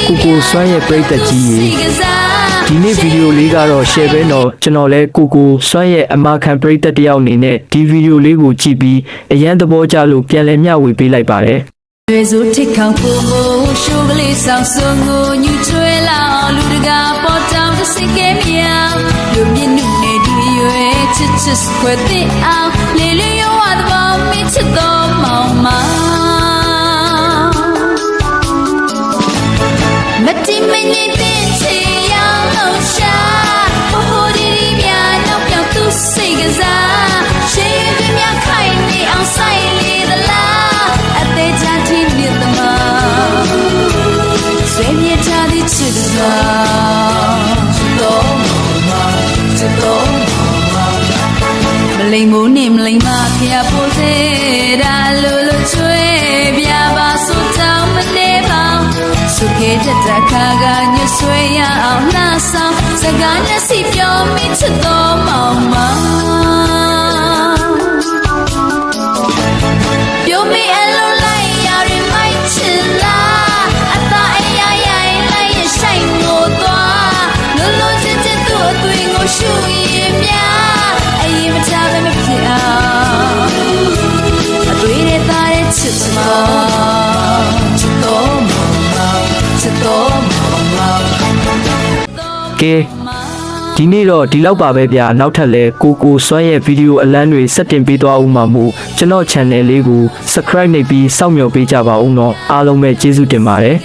ကိုကိုစွမ်းရဲ့ပရိသတ်ကြီးရေဒီနေ့ဗီဒီယိုလေးကတော့ share ပဲတော့ကျွန်တော်လဲကိုကိုစွမ်းရဲ့အမခံပရိသတ်တယောက်အနေနဲ့ဒီဗီဒီယိုလေးကိုကြည့်ပြီးအရန်သဘောကျလို့ပြန်လည်မျှဝေပေးလိုက်ပါတယ်တွေစုထိတ်ခေါင်ပုံကိုရှိုးကလေးဆောင်စုံကိုညှူချွေးလာလူတကာပေါ်တောင်တစ်စိတ်ကဲမြောင်လူမြင့်နုနဲ့ဒီရွယ်ချစ်ချစ်ခွဲတဲ့အောင်လေလေရောဝတ်ပေါ်မိချစ်တော်မောင်မမတိမနေတဲ့ချေရောင်လုံးရှာဟိုဟိုဒီဒီများနောက်ပြောင်သူစိတ်ကစားရှေးရည်များခိုင်နေအောင်ဆိုင်လေသလားအသေးချာထိမြစ်သမားဆွေမြေချသည်ချစ်တော်ချစ်တော်ချစ်တော်မလိမ်မိုးနဲ့မလိမ်မဖျားဖို့စေတာလိုလိုချွေးပြပါဆိုတောင်းမနေပါสุเกจตะคากาညဆွေရအောင်နှာဆောင်စကားနဲ့စီပြောမိချစ်တော်မောင်မပြောမိအလုံးလိုက်ရရမိုက်ချစ်လားအသာအရာရိုင်လိုက်ရဆိုင်ကိုသွားလုံးလုံးချစ်ချစ်သူ့အသွင်ကိုရှူရင်များအရင်မချပဲမဖြစ်အောင်အတွေ့ရတဲ့ချစ်တော်ချစ်တော်ကဲဒီနေ့တော့ဒီလောက်ပါပဲဗျာနောက်ထပ်လဲကိုကိုစွမ်းရဲ့ဗီဒီယိုအလန်းတွေဆက်တင်ပေးသွားဦးမှာမို့ကျွန်တော် channel လေးကို subscribe နှိပ်ပြီးစောင့်မျှော်ပေးကြပါဦးเนาะအားလုံးပဲကျေးဇူးတင်ပါတယ်